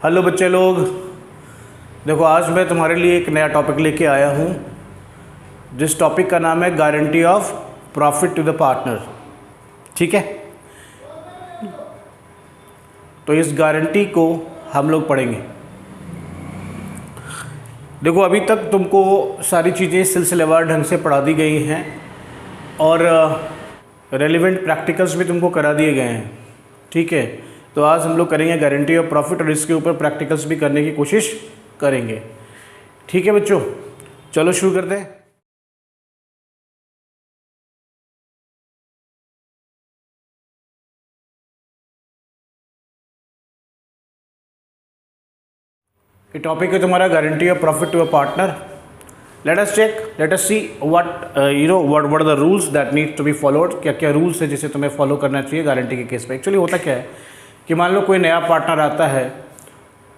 Hello बच्चे लोग, देखो आज मैं तुम्हारे लिए एक नया टॉपिक लेके आया हूँ जिस टॉपिक का नाम है guarantee of profit to the partner. ठीक है, तो इस गारंटी को हम लोग पढ़ेंगे। देखो अभी तक तुमको सारी चीज़ें सिलसिलेवार ढंग से पढ़ा दी गई हैं और रेलिवेंट प्रैक्टिकल्स भी तुमको करा दिए गए हैं। ठीक है, तो आज हम लोग करेंगे गारंटी ऑफ प्रॉफिट और इसके ऊपर प्रैक्टिकल्स भी करने की कोशिश करेंगे। ठीक है बच्चों, चलो शुरू करते हैं। ये टॉपिक है तुम्हारा guarantee of profit to a partner. Let us see what are the rules that need to be followed. क्या क्या रूल्स है जिसे तुम्हें फॉलो करना चाहिए गारंटी के केस पे। एक्चुअली होता क्या है कि मान लो कोई नया पार्टनर आता है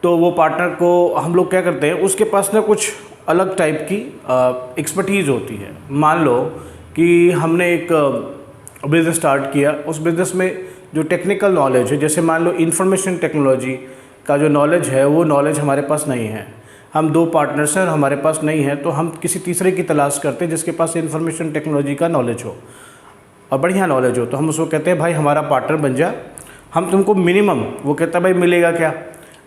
तो वो पार्टनर को हम लोग क्या करते हैं, उसके पास ना कुछ अलग टाइप की एक्सपर्टीज़ होती है। मान लो कि हमने एक बिज़नेस स्टार्ट किया, उस बिज़नेस में जो टेक्निकल नॉलेज है, जैसे मान लो इंफॉर्मेशन टेक्नोलॉजी का जो नॉलेज है वो नॉलेज हमारे पास नहीं है। हम दो पार्टनर्स हैं और हमारे पास नहीं है, तो हम किसी तीसरे की तलाश करते हैं जिसके पास इंफॉर्मेशन टेक्नोलॉजी का नॉलेज हो और बढ़िया नॉलेज हो। तो हम उसको कहते हैं भाई हमारा पार्टनर बन जा, हम तुमको मिनिमम, वो कहता है भाई मिलेगा क्या,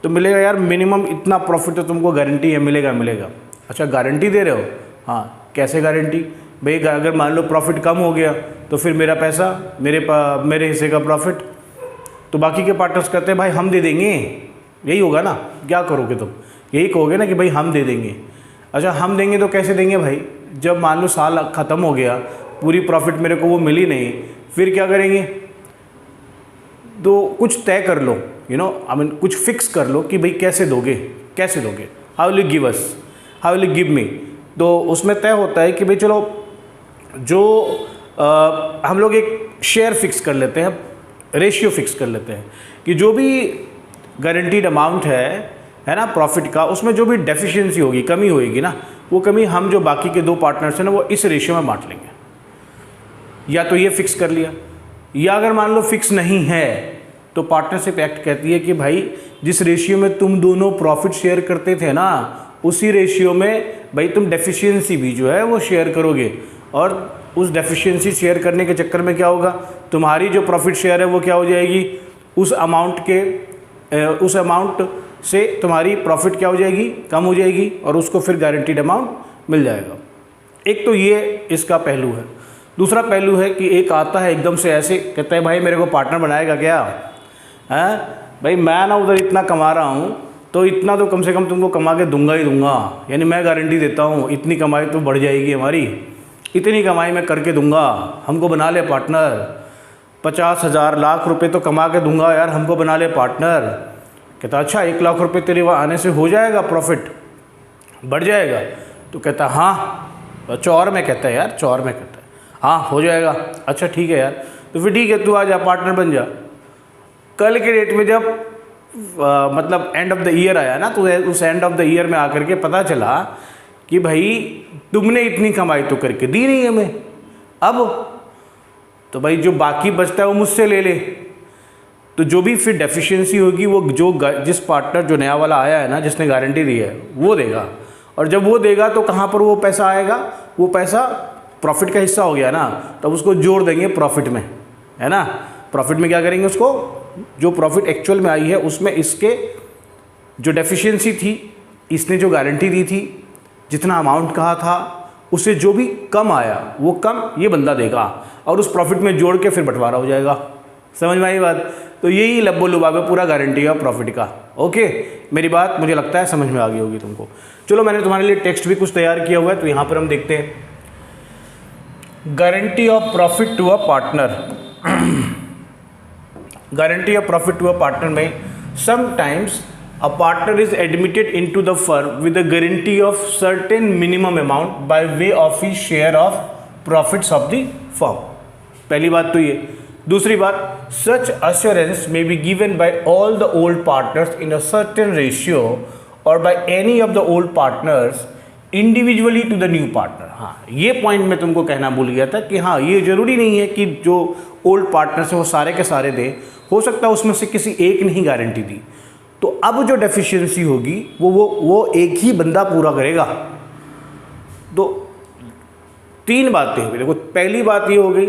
तो मिलेगा यार मिनिमम इतना प्रॉफिट तो तुमको गारंटी है, मिलेगा। अच्छा गारंटी दे रहे हो? हाँ, कैसे गारंटी भाई? अगर मान लो प्रॉफिट कम हो गया तो फिर मेरा पैसा, मेरे हिस्से का प्रॉफिट। तो बाकी के पार्टनर्स कहते हैं भाई हम दे देंगे। यही होगा ना, क्या करोगे तुम? यही कहोगे ना कि भाई हम दे देंगे। अच्छा हम देंगे तो कैसे देंगे भाई? जब मान लो साल ख़त्म हो गया, पूरी प्रॉफिट मेरे को वो मिली नहीं, फिर क्या करेंगे? तो कुछ तय कर लो, कुछ फिक्स कर लो कि भाई कैसे दोगे, how will you give us, how will you give me. तो उसमें तय होता है कि भाई चलो जो हम लोग एक शेयर फिक्स कर लेते हैं, रेशियो फिक्स कर लेते हैं कि जो भी गारंटीड अमाउंट है ना प्रॉफिट का, उसमें जो भी डेफिशिएंसी होगी, कमी होगी ना, वो कमी हम जो बाकी के दो पार्टनर्स हैं ना वो इस रेशियो में बांट लेंगे। या तो ये फिक्स कर लिया, या अगर मान लो फिक्स नहीं है तो पार्टनरशिप एक्ट कहती है कि भाई जिस रेशियो में तुम दोनों प्रॉफिट शेयर करते थे ना, उसी रेशियो में भाई तुम डेफिशिएंसी भी जो है वो शेयर करोगे। और उस डेफिशिएंसी शेयर करने के चक्कर में क्या होगा, तुम्हारी जो प्रॉफिट शेयर है वो क्या हो जाएगी, उस अमाउंट से तुम्हारी प्रॉफिट क्या हो जाएगी, कम हो जाएगी और उसको फिर गारंटीड अमाउंट मिल जाएगा। एक तो ये इसका पहलू है। दूसरा पहलू है कि एक आता है एकदम से ऐसे कहता है भाई मेरे को पार्टनर बनाएगा क्या है, भाई मैं ना उधर इतना कमा रहा हूँ तो इतना तो कम से कम तुमको कमा के दूंगा ही दूंगा, यानी मैं गारंटी देता हूँ इतनी कमाई तो बढ़ जाएगी हमारी, इतनी कमाई मैं करके दूंगा, हमको बना ले पार्टनर। 50,000 लाख रुपए तो कमा के दूंगा यार, हमको बना ले पार्टनर। कहता अच्छा 1 लाख रुपए तेरे वहाँ आने से हो जाएगा, प्रॉफिट बढ़ जाएगा? तो कहता हाँ, चौर में कहता है यार, चौर में कहता है हाँ हो जाएगा। अच्छा ठीक है यार, तो फिर ठीक है तू आ जा, पार्टनर बन जा। कल के डेट में जब मतलब एंड ऑफ द ईयर आया ना, तो उस एंड ऑफ द ईयर में आकर के पता चला कि भाई तुमने इतनी कमाई तो करके दी नहीं हमें, अब तो भाई जो बाकी बचता है वो मुझसे ले ले। तो जो भी फिर डेफिशिएंसी होगी वो जिस पार्टनर जो नया वाला आया है ना, जिसने गारंटी दी है वो देगा। और जब वो देगा तो कहाँ पर वो पैसा आएगा, वो पैसा प्रॉफिट का हिस्सा हो गया ना, तब उसको जोड़ देंगे प्रॉफिट में, है ना। प्रॉफिट में क्या करेंगे, उसको जो प्रॉफिट एक्चुअल में आई है उसमें इसके जो डेफिशिएंसी थी, इसने जो गारंटी दी थी, जितना अमाउंट कहा था उससे जो भी कम आया वो कम ये बंदा देगा और उस प्रॉफिट में जोड़ के फिर बंटवारा हो जाएगा। समझ में आई बात? तो यही लब्बो लुबाब है पूरा गारंटी ऑफ प्रॉफिट का। ओके, मेरी बात मुझे लगता है समझ में आ गई होगी तुमको। चलो मैंने तुम्हारे लिए टेक्स्ट भी कुछ तैयार किया हुआ है, तो यहाँ पर हम देखते हैं guarantee of profit to a partner. Guarantee of profit to a partner में sometimes a partner is admitted into the firm with a guarantee of certain minimum amount by way of his share of profits of the firm। पहली बात तो ये। दूसरी बात, such assurance may be given by all the old partners in a certain ratio or by any of the old partners individually to the new partner। हाँ, ये point मैं तुमको कहना भूल गया था कि हाँ ये जरूरी नहीं है कि जो ओल्ड पार्टनर्स हैं वो सारे के सारे दे, हो सकता है उसमें से किसी एक ने ही गारंटी दी। तो अब जो डेफिशिएंसी होगी वो एक ही बंदा पूरा करेगा। तो तीन बातें हुई। देखो, पहली बात ये हो गई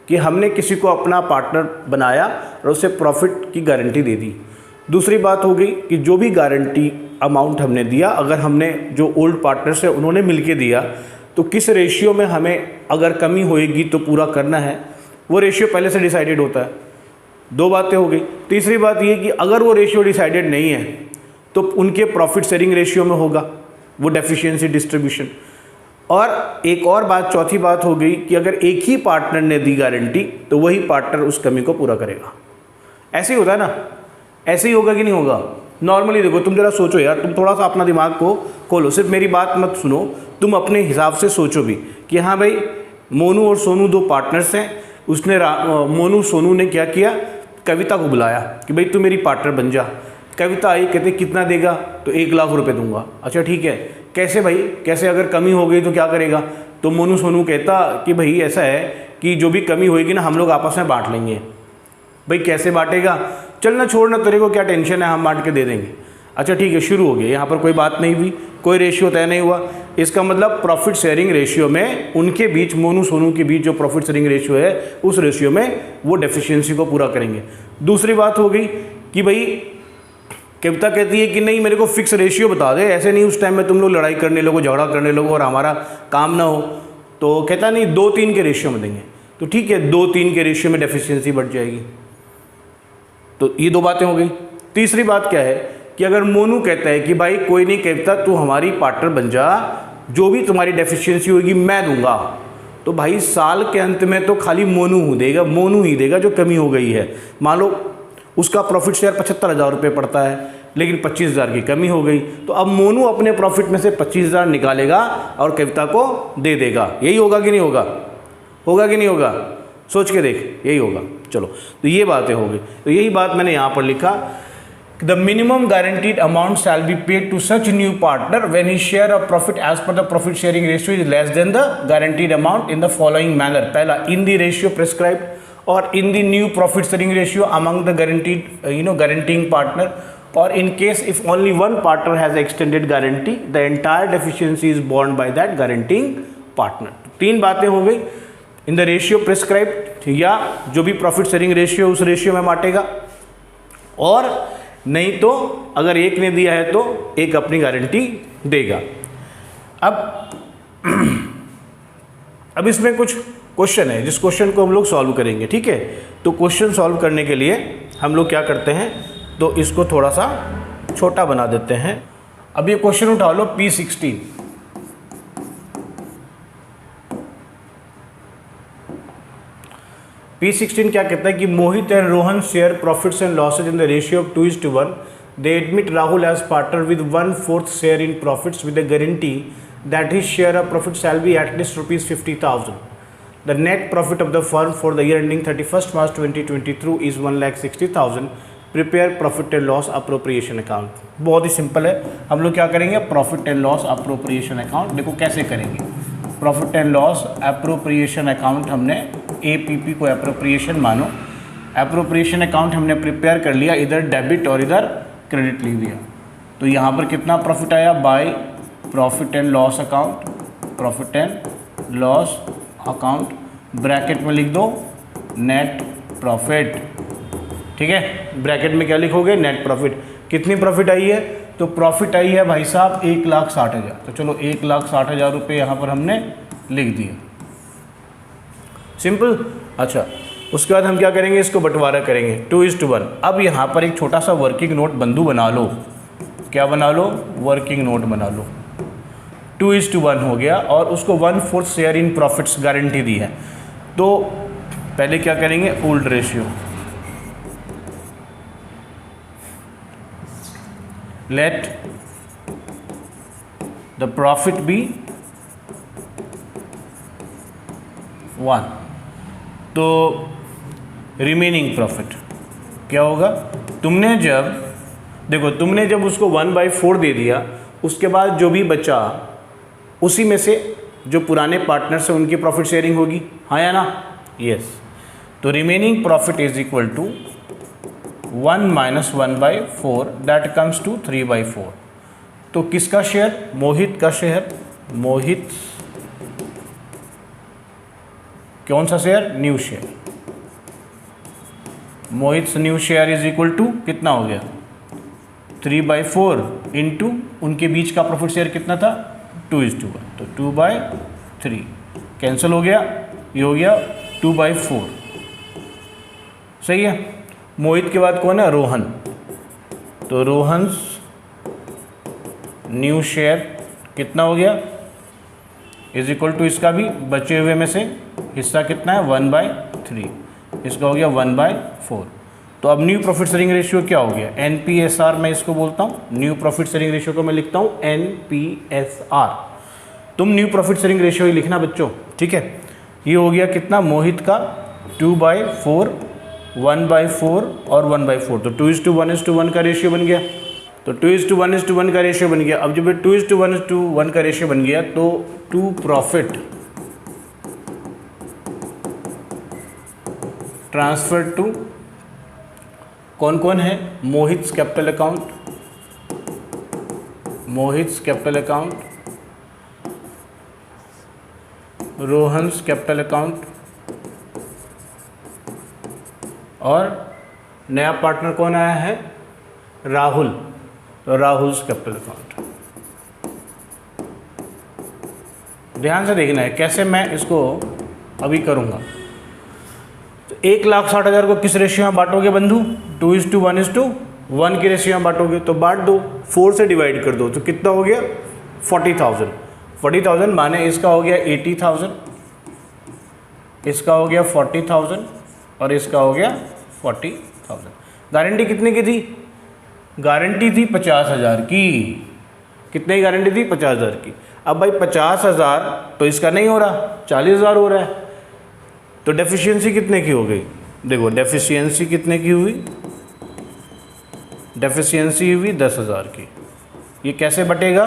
कि हमने किसी को अपना पार्टनर बनाया और उसे प्रॉफिट की गारंटी दे दी। दूसरी बात हो गई कि जो भी गारंटी अमाउंट हमने दिया, अगर हमने जो ओल्ड पार्टनर्स है उन्होंने मिलके दिया, तो किस रेशियो में हमें अगर कमी होएगी तो पूरा करना है, वो रेशियो पहले से डिसाइडेड होता है। दो बातें हो गई। तीसरी बात ये कि अगर वो रेशियो डिसाइडेड नहीं है तो उनके प्रॉफिट शेयरिंग रेशियो में होगा वो डेफिशिएंसी डिस्ट्रीब्यूशन। और एक और बात, चौथी बात हो गई कि अगर एक ही पार्टनर ने दी गारंटी तो वही पार्टनर उस कमी को पूरा करेगा। ऐसे ही होता है ना, ऐसे ही होगा कि नहीं होगा? नॉर्मली देखो, तुम जरा सोचो यार, तुम थोड़ा सा अपना दिमाग को खोलो, सिर्फ मेरी बात मत सुनो, तुम अपने हिसाब से सोचो भी कि हाँ भाई, मोनू और सोनू दो पार्टनर्स हैं। उसने मोनू सोनू ने क्या किया, कविता को बुलाया कि भाई तू मेरी पार्टनर बन जा। कविता आई, कहते कितना देगा? तो 1 लाख रुपए दूंगा। अच्छा ठीक है, कैसे भाई, कैसे? अगर कमी हो गई तो क्या करेगा? तो मोनू सोनू कहता कि भाई ऐसा है कि जो भी कमी होएगी ना, हम लोग आपस में बांट लेंगे। भाई कैसे बांटेगा? चल ना, छोड़ ना, तेरे को क्या टेंशन है, हम बांट के दे देंगे। अच्छा ठीक है, शुरू हो गया। यहाँ पर कोई बात नहीं हुई, कोई रेशियो तय नहीं हुआ। इसका मतलब प्रॉफिट शेयरिंग रेशियो में उनके बीच, मोनू सोनू के बीच जो प्रॉफिट शेयरिंग रेशियो है, उस रेशियो में वो डेफिशिएंसी को पूरा करेंगे। दूसरी बात हो गई कि भाई कविता कहती है कि नहीं, मेरे को फिक्स रेशियो बता दे, ऐसे नहीं उस टाइम में तुम लोग लड़ाई करने लगो, झगड़ा करने लगो और हमारा काम ना हो। तो कहता नहीं, 2-3 के रेशियो में देंगे। तो ठीक है, 2-3 के रेशियो में डेफिशिएंसी बढ़ जाएगी। तो ये दो बातें हो गई। तीसरी बात क्या है कि अगर मोनू कहता है कि भाई कोई नहीं कविता, तू हमारी पार्टनर बन जा, जो भी तुम्हारी डेफिशिएंसी होगी मैं दूंगा, तो भाई साल के अंत में तो खाली मोनू ही देगा जो कमी हो गई है। मान लो उसका प्रॉफिट शेयर 75,000 रुपये पड़ता है, लेकिन 25,000 की कमी हो गई, तो अब मोनू अपने प्रॉफिट में से 25,000 निकालेगा और कविता को दे देगा। यही होगा कि नहीं होगा? होगा कि नहीं होगा? सोच के देख, यही होगा। चलो, तो ये बातें हो गई। तो यही बात मैंने यहाँ पर लिखा, the minimum guaranteed amount shall be paid to such new partner when his share of profit as per the profit sharing ratio is less than the guaranteed amount in the following manner. पहला, in the ratio prescribed और in the new profit sharing ratio among the guaranteed guaranteeing partner, और in case if only one partner has extended guarantee, the entire deficiency is borne by that guaranteeing partner। तीन बातें हो गई, इन the ratio prescribed, या जो भी profit sharing ratio उस ratio में बांटेगा, और नहीं तो अगर एक ने दिया है तो एक अपनी गारंटी देगा। अब इसमें कुछ क्वेश्चन है, जिस क्वेश्चन को हम लोग सॉल्व करेंगे। ठीक है, तो क्वेश्चन सॉल्व करने के लिए हम लोग क्या करते हैं, तो इसको थोड़ा सा छोटा बना देते हैं। अब ये क्वेश्चन उठा लो P16। P16 क्या कहता है कि Mohit and Rohan share profits and losses in the ratio of 2:1। They admit Rahul as partner with 1/4 share in profits with the guarantee that his share of profit shall be at least ₹50,000। The net profit of the firm for the year ending 31 March 2023 is 1,60,000। Prepare profit and loss appropriation account. बहुत ही simple है, हम लोग क्या करेंगे, profit and loss appropriation account. देखो कैसे करेंगे, profit and loss appropriation account, हमने APP को अप्रोप्रिएशन मानो, अप्रोप्रिएशन अकाउंट हमने प्रिपेयर कर लिया, इधर डेबिट और इधर क्रेडिट लिख दिया। तो यहाँ पर कितना प्रॉफिट आया, by profit and loss account, profit and loss account, bracket में लिख दो नेट प्रॉफिट। ठीक है, ब्रैकेट में क्या लिखोगे, नेट प्रॉफिट। कितनी प्रॉफिट आई है, तो प्रॉफिट आई है भाई साहब 1,60,000। तो चलो 1,60,000 रुपये यहाँ पर हमने लिख दिए, सिंपल। अच्छा, उसके बाद हम क्या करेंगे, इसको बंटवारा करेंगे 2:1। अब यहाँ पर एक छोटा सा वर्किंग नोट बंधु बना लो। क्या बना लो, वर्किंग नोट बना लो। 2:1 हो गया और उसको 1/4 शेयर इन प्रॉफिट्स गारंटी दी है। तो पहले क्या करेंगे, old ratio, let the profit be 1। तो रिमेनिंग प्रॉफिट क्या होगा, तुमने जब उसको 1/4 दे दिया, उसके बाद जो भी बचा उसी में से जो पुराने पार्टनर से उनकी प्रॉफिट शेयरिंग होगी, हाँ या ना, यस। तो remaining profit is equal to 1 minus 1/4 that comes to 3/4। तो किसका शेयर? मोहित का शेयर। मोहित कौन सा share? New share. Mohit new share is equal to कितना हो गया? 3/4 इंटू उनके बीच का प्रॉफिट शेयर कितना था? 2:1। तो 2/3 कैंसिल हो गया, ये हो गया 2/4। सही है। मोहित के बाद कौन है? रोहन। तो रोहन्स न्यू शेयर कितना हो गया? इज इक्वल टू इसका भी बचे हुए में से हिस्सा कितना है? 1/3। इसका हो गया 1/4। तो अब न्यू प्रॉफिट शेयरिंग रेशियो क्या हो गया? NPSR मैं इसको बोलता हूँ। न्यू प्रॉफिट शेयरिंग रेशियो को मैं लिखता हूँ NPSR। तुम न्यू प्रॉफिट शेयरिंग रेशियो ही लिखना बच्चों, ठीक है। ये हो गया कितना? मोहित का 2/4, 1/4 और 1/4। तो 2:1 का रेशियो बन गया। तो 2:1 का रेशियो बन गया। अब जब 2:1 का रेशियो बन गया तो टू प्रॉफिट ट्रांसफर टू कौन कौन है? Mohit's capital account, Mohit's capital account, Rohan's capital account और नया पार्टनर कौन आया है? राहुल। तो राहुल्स कैपिटल अकाउंट। ध्यान से देखना है कैसे मैं इसको अभी करूँगा। तो 1,60,000 को किस रेशियो में बांटोगे बंधु? 2:1 की रेशियो में बांटोगे। तो बांट दो, 4 से डिवाइड कर दो। तो कितना हो गया? 40,000। 40,000 माने इसका हो गया 80,000, इसका हो गया 40,000 और इसका हो गया 40,000। गारंटी कितने की थी? गारंटी थी 50,000 की। कितने की गारंटी थी? 50,000 की। अब भाई 50,000 तो इसका नहीं हो रहा, 40,000 हो रहा है। तो डेफिशिएंसी कितने की हो गई? देखो डेफिशिएंसी कितने की हुई? डेफिशिएंसी हुई 10,000 की। ये कैसे बटेगा?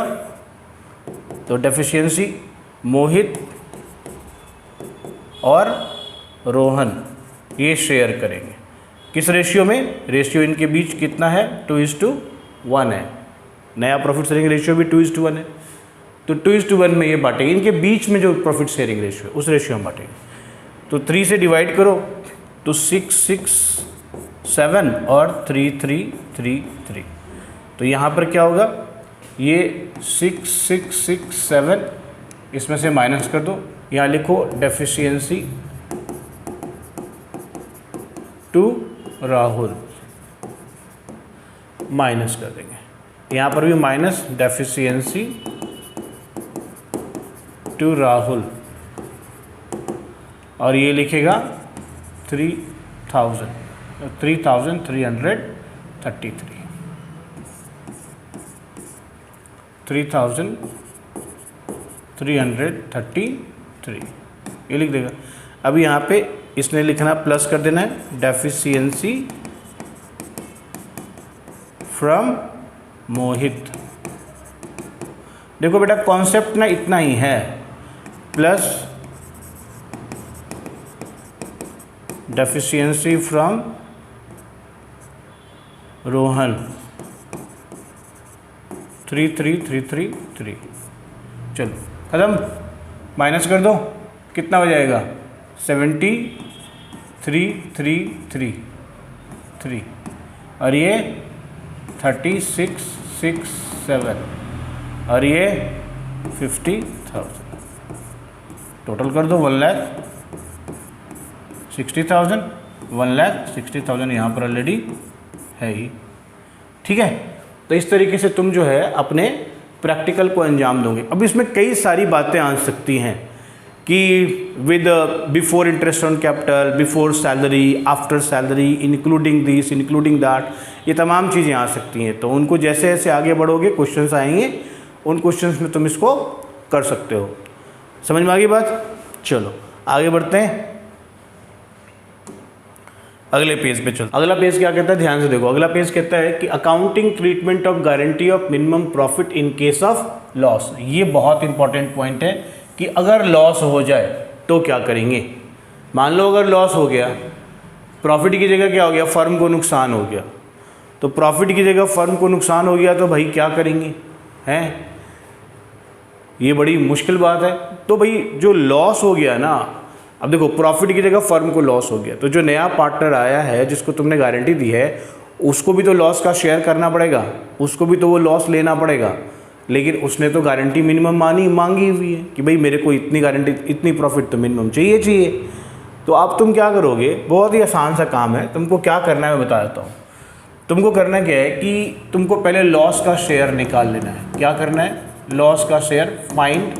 तो डेफिशिएंसी मोहित और रोहन ये शेयर करेंगे। किस रेशियो में? रेशियो इनके बीच कितना है? 2:1 है। नया प्रॉफिट शेयरिंग रेशियो भी 2:1 है। तो 2:1 में ये बांटेंगे। इनके बीच में जो प्रॉफिट शेयरिंग रेशियो है उस रेशियो में बांटेंगे। तो 3 से डिवाइड करो तो 6, 6, 7 और 3, 3, 3, 3। तो यहाँ पर क्या होगा? ये 6, 6, 6, 7 इसमें से माइनस कर दो। यहाँ लिखो डेफिशिएंसी टू राहुल, माइनस कर देंगे। यहाँ पर भी माइनस डेफिशिएंसी टू राहुल और ये लिखेगा 3,333। 3,333 ये लिख देगा। अब यहाँ पे इसने लिखना प्लस कर देना है डेफिशिएंसी फ्रॉम मोहित। देखो बेटा कॉन्सेप्ट ना इतना ही है, प्लस डेफिशिएंसी फ्रॉम रोहन 3,333। चलो खत्म, माइनस कर दो, कितना हो जाएगा? 73,333 और ये 36,67 और ये 50,000। टोटल कर दो 1,60,000। 1,60,000 यहाँ पर ऑलरेडी है ही, ठीक है। तो इस तरीके से तुम जो है अपने प्रैक्टिकल को अंजाम दोगे। अब इसमें कई सारी बातें आ सकती हैं कि with before interest on capital, before salary, after salary, including this, including that, ये तमाम चीज़ें आ सकती हैं। तो उनको जैसे जैसे आगे बढ़ोगे क्वेश्चंस आएंगे, उन क्वेश्चंस में तुम इसको कर सकते हो। समझ में आ गई बात? चलो आगे बढ़ते हैं, अगले पेज पे चलो। अगला पेज क्या कहता है? ध्यान से देखो। अगला पेज कहता है कि accounting treatment of guarantee of minimum profit in case of loss. ये बहुत इंपॉर्टेंट पॉइंट है कि अगर लॉस हो जाए तो क्या करेंगे। मान लो अगर लॉस हो गया प्रॉफिट की जगह क्या हो गया, फर्म को नुकसान हो गया। तो प्रॉफिट की जगह फर्म को नुकसान हो गया तो भाई क्या करेंगे, हैं, ये बड़ी मुश्किल बात है। तो भाई जो लॉस हो गया ना, अब देखो प्रॉफिट की जगह फर्म को लॉस हो गया, तो जो नया पार्टनर आया है जिसको तुमने गारंटी दी है उसको भी तो लॉस का शेयर करना पड़ेगा, उसको भी तो वो लॉस लेना पड़ेगा। लेकिन उसने तो गारंटी मिनिमम मांगी हुई है कि भाई मेरे को इतनी गारंटी, इतनी प्रॉफिट तो मिनिमम चाहिए। तो अब तुम क्या करोगे, बहुत ही आसान सा काम है। तुमको क्या करना है मैं बता देता हूँ। तुमको करना क्या है कि तुमको पहले लॉस का शेयर निकाल लेना है। क्या करना है, लॉस का शेयर फाइंड।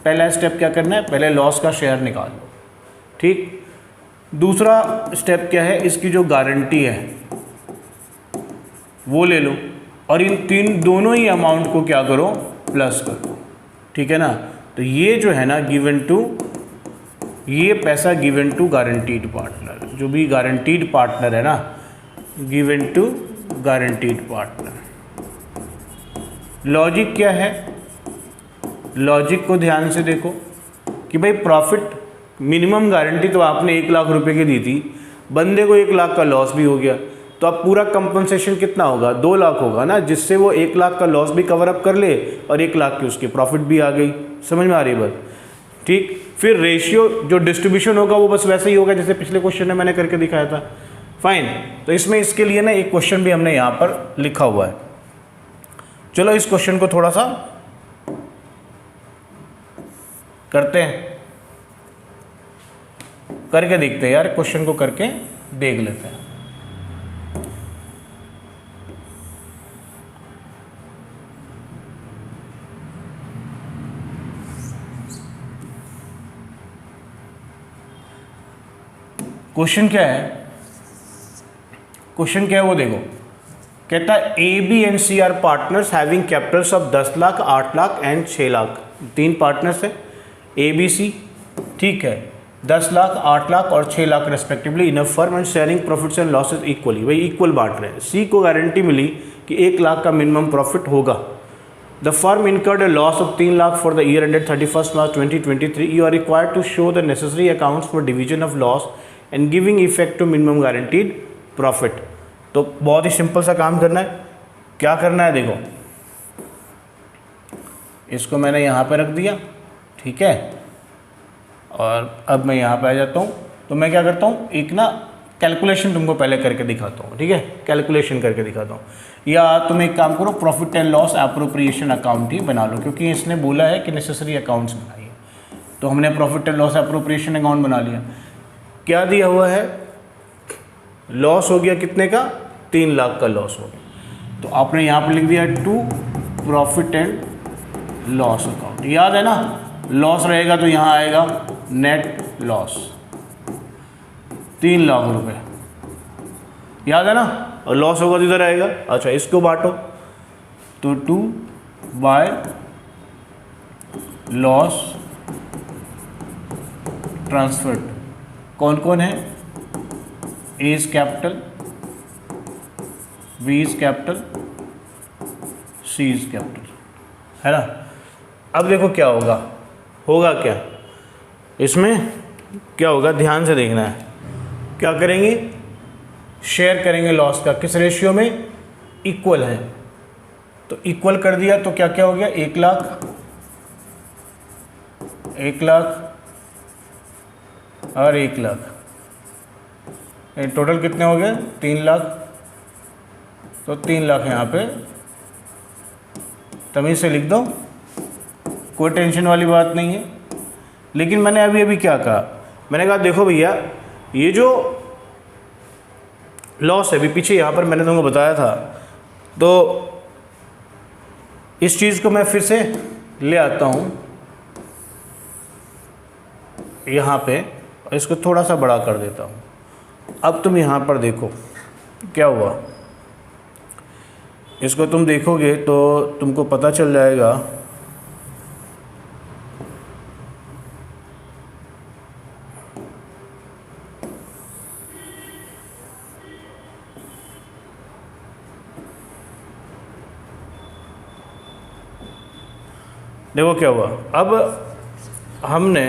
पहला स्टेप क्या करना है, पहले लॉस का शेयर निकाल लो, ठीक। दूसरा स्टेप क्या है, इसकी जो गारंटी है वो ले लो और इन दोनों ही अमाउंट को क्या करो, प्लस करो, ठीक है ना। तो ये जो है ना गिवन टू, ये पैसा गिवन टू गारंटीड पार्टनर, जो भी गारंटीड पार्टनर है ना, given to guaranteed partner. Logic क्या है, लॉजिक को ध्यान से देखो कि भाई प्रॉफिट मिनिमम गारंटी तो आपने 1 लाख रुपए की दी थी, बंदे को 1 लाख का लॉस भी हो गया, तो अब पूरा कंपनसेशन कितना होगा, 2 लाख होगा ना, जिससे वो 1 लाख का लॉस भी कवर अप कर ले और 1 लाख की उसकी प्रॉफिट भी आ गई। समझ में आ रही है बात, ठीक। फिर रेशियो जो डिस्ट्रीब्यूशन होगा वो बस वैसे ही होगा जैसे पिछले क्वेश्चन में मैंने करके दिखाया था, फाइन। तो इसमें इसके लिए ना एक क्वेश्चन भी हमने यहाँ पर लिखा हुआ है। चलो इस क्वेश्चन को थोड़ा सा करते हैं, करके देखते हैं यार, क्वेश्चन को करके देख लेते हैं। क्वेश्चन क्या है, क्वेश्चन क्या है वो देखो। कहता है A B and C are partners having capitals of 10 lakh, 8 lakh and 6 lakh. 3 partners है ए बी सी, ठीक है, 10 लाख, 8 लाख और 6 lakh respectively in a firm and sharing profits and losses equally. भाई इक्वल बांट रहे हैं। सी को गारंटी मिली कि 1 लाख का मिनिमम प्रॉफिट होगा। The firm incurred a loss of 3 lakh for the year ended 31st March 2023. You are required to show the necessary accounts for division of loss and giving effect to minimum guaranteed profit. तो बहुत ही simple सा काम करना है। क्या करना है देखो, इसको मैंने यहाँ पे रख दिया, ठीक है, और अब मैं यहाँ पे आ जाता हूँ। तो मैं क्या करता हूँ, एक ना कैलकुलेशन तुमको पहले करके दिखाता हूँ, ठीक है, कैलकुलेशन करके दिखाता हूँ। या तुम एक काम करो, profit and loss appropriation account ही बना लो, क्योंकि इसने बोला है कि नेसेसरी अकाउंट्स बनाइए। तो हमने profit and loss appropriation account बना लिया। क्या दिया हुआ है, लॉस हो गया कितने का, 3 लाख का लॉस हो गया। तो आपने यहाँ पर लिख दिया to profit and loss account. याद है ना, लॉस रहेगा तो यहाँ आएगा नेट लॉस 3 लाख रुपए, याद है ना, और लॉस होगा तो इधर आएगा। अच्छा, इसको बांटो तो 2 बाय लॉस ट्रांसफर्ड। कौन कौन है, A is capital, B is capital, C is capital, है ना। अब देखो क्या होगा, होगा क्या इसमें, क्या होगा ध्यान से देखना है। क्या करेंगे, शेयर करेंगे लॉस का, किस रेशियो में, इक्वल है। तो इक्वल कर दिया तो क्या क्या हो गया, 1 लाख, 1 लाख और 1 लाख, टोटल कितने हो गए, 3 लाख। तो 3 लाख यहाँ पे तमीज़ से लिख दो, कोई टेंशन वाली बात नहीं है। लेकिन मैंने अभी अभी क्या कहा, मैंने कहा देखो भैया, ये जो लॉस है, अभी पीछे यहाँ पर मैंने तुमको बताया था, तो इस चीज़ को मैं फिर से ले आता हूँ यहाँ पे, और इसको थोड़ा सा बड़ा कर देता हूँ। अब तुम यहाँ पर देखो क्या हुआ, इसको तुम देखोगे तो तुमको पता चल जाएगा देखो क्या हुआ। अब हमने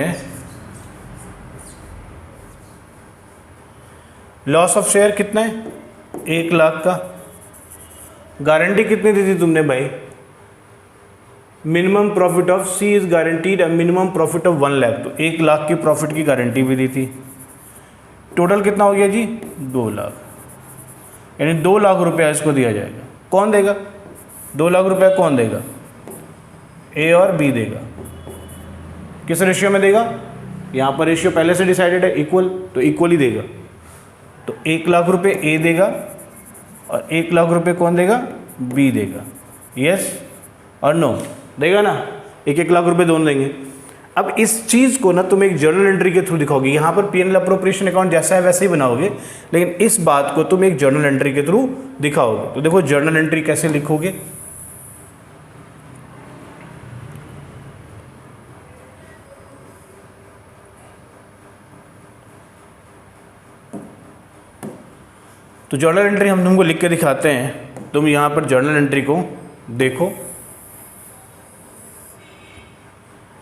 लॉस ऑफ शेयर कितना है, 1 लाख का। गारंटी कितनी दी थी तुमने भाई, minimum profit of C is guaranteed minimum profit of 1 lakh, तो 1 लाख की प्रॉफिट की गारंटी भी दी थी। टोटल कितना हो गया जी, 2 लाख, यानी 2 लाख रुपया इसको दिया जाएगा। कौन देगा 2 लाख रुपया, कौन देगा, ए और बी देगा। किस रेशियो में देगा, यहाँ पर रेशियो पहले से डिसाइडेड है, इक्वल, तो इक्वल ही देगा। तो 1 लाख रुपये ए देगा और 1 लाख रुपये कौन देगा, बी देगा। यस और नो, देगा ना, 1-1 लाख रुपये दोनों देंगे। अब इस चीज़ को ना तुम एक जर्नल एंट्री के थ्रू दिखाओगे। यहाँ पर P and L appropriation account जैसा है वैसे ही बनाओगे, लेकिन इस बात को तुम एक जर्नल एंट्री के थ्रू दिखाओगे। तो देखो जर्नल एंट्री कैसे लिखोगे, तो जर्नल एंट्री हम तुमको लिख के दिखाते हैं। तुम यहाँ पर जर्नल एंट्री को देखो,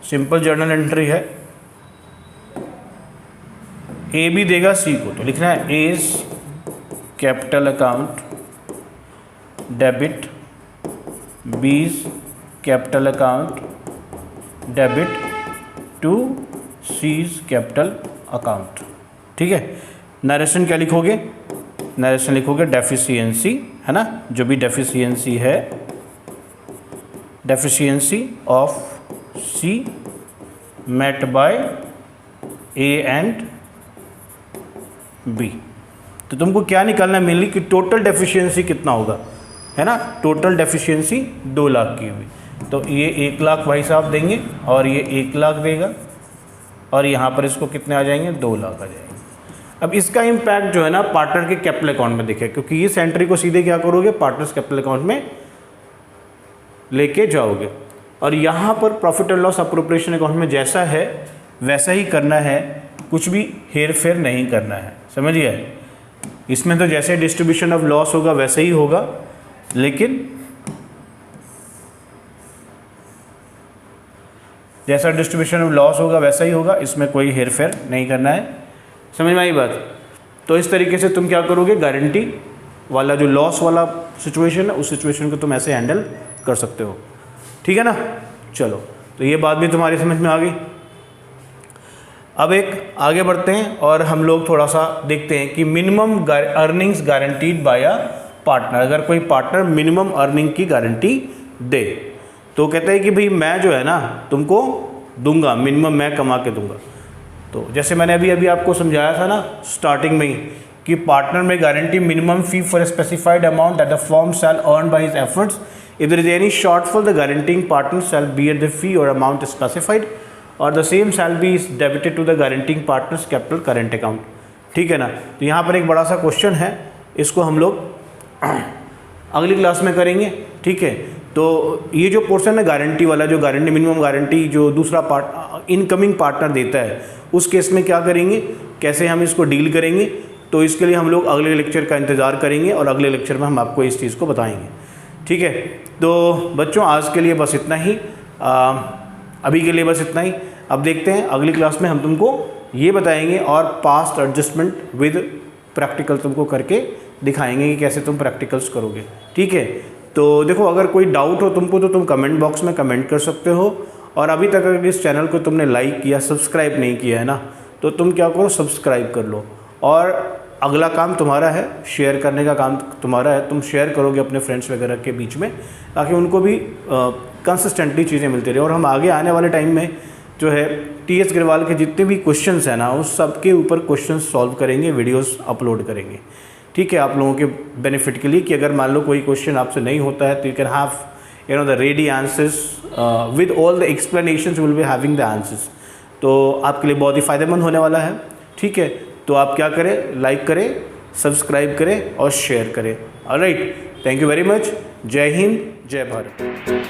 सिंपल जर्नल एंट्री है। ए बी देगा सी को, तो लिखना है A's capital account debit, B's capital account debit to C's capital account. ठीक है, नरेशन क्या लिखोगे, नरेशन लिखोगे डेफिशिएंसी, है ना, जो भी डेफिशिएंसी है, deficiency of C met by A and B. तो तुमको क्या निकालना है मेनली कि टोटल डेफिशिएंसी कितना होगा, है ना, टोटल डेफिशिएंसी 2 लाख की हुई। तो ये 1 लाख भाई साहब देंगे और ये 1 लाख देगा और यहाँ पर इसको कितने आ जाएंगे, 2 लाख आ जाएंगे। अब इसका इम्पैक्ट जो है ना पार्टनर के कैपिटल अकाउंट में दिखे, क्योंकि इस एंट्री को सीधे क्या करोगे, पार्टनर्स कैपिटल अकाउंट में लेके जाओगे। और यहाँ पर profit and loss appropriation account में जैसा है वैसा ही करना है, कुछ भी हेर फेर नहीं करना है, समझिए। इसमें तो जैसे डिस्ट्रीब्यूशन ऑफ लॉस होगा वैसे ही होगा, लेकिन जैसा डिस्ट्रीब्यूशन ऑफ लॉस होगा वैसा ही होगा, इसमें कोई हेर फेर नहीं करना है, समझ में आई बात। तो इस तरीके से तुम क्या करोगे, गारंटी वाला जो लॉस वाला सिचुएशन है उस सिचुएशन को तुम ऐसे हैंडल कर सकते हो, ठीक है ना। चलो, तो ये बात भी तुम्हारी समझ में आ गई। अब एक आगे बढ़ते हैं और हम लोग थोड़ा सा देखते हैं कि minimum earnings guaranteed bye a partner. अगर कोई पार्टनर मिनिमम अर्निंग की गारंटी दे तो कहते हैं कि भाई मैं जो है ना तुमको दूंगा, मिनिमम मैं कमा के दूंगा। तो जैसे मैंने अभी आपको समझाया था ना स्टार्टिंग में ही कि पार्टनर में guarantee minimum fee for specified amount that the firm shall earn by his efforts. If there is any shortfall the guaranteeing partner shall bear the fee or amount specified or the same shall be debited to the guaranteeing partner's capital current account. ठीक है ना। तो यहाँ पर एक बड़ा सा question है, इसको हम लोग अगली क्लास में करेंगे, ठीक है। तो ये जो पोर्शन है गारंटी वाला, जो गारंटी मिनिमम गारंटी जो दूसरा इनकमिंग पार्टनर देता है, उस केस में क्या करेंगे, कैसे हम इसको डील करेंगे, तो इसके लिए हम लोग अगले लेक्चर का इंतज़ार करेंगे और अगले लेक्चर में हम आपको इस चीज़ को बताएंगे, ठीक है। तो बच्चों आज के लिए बस इतना ही, अभी के लिए बस इतना ही। अब देखते हैं अगली क्लास में हम तुमको ये बताएंगे और पास्ट एडजस्टमेंट विद प्रैक्टिकल तुमको करके दिखाएंगे कि कैसे तुम प्रैक्टिकल्स करोगे, ठीक है। तो देखो अगर कोई डाउट हो तुमको तो तुम कमेंट बॉक्स में कमेंट कर सकते हो, और अभी तक अगर इस चैनल को तुमने लाइक किया, सब्सक्राइब नहीं किया है ना, तो तुम क्या करो, सब्सक्राइब कर लो। और अगला काम तुम्हारा है, शेयर करने का काम तुम्हारा है। तुम शेयर करोगे अपने फ्रेंड्स वगैरह के बीच में, ताकि उनको भी कंसिस्टेंटली चीज़ें मिलती रहे। और हम आगे आने वाले टाइम में जो है TS ग्रेवाल के जितने भी क्वेश्चंस हैं ना, उस सब के ऊपर क्वेश्चंस सॉल्व करेंगे, वीडियोस अपलोड करेंगे, ठीक है, आप लोगों के बेनिफिट के लिए। कि अगर मान लो कोई क्वेश्चन आपसे नहीं होता है तो you can have the ready answers with all the explanations, will be having the answers. तो आपके लिए बहुत ही फ़ायदेमंद होने वाला है, ठीक है। तो आप क्या करें, लाइक करें, सब्सक्राइब करें और शेयर करें। Alright, thank you very much. जय हिंद, जय भारत।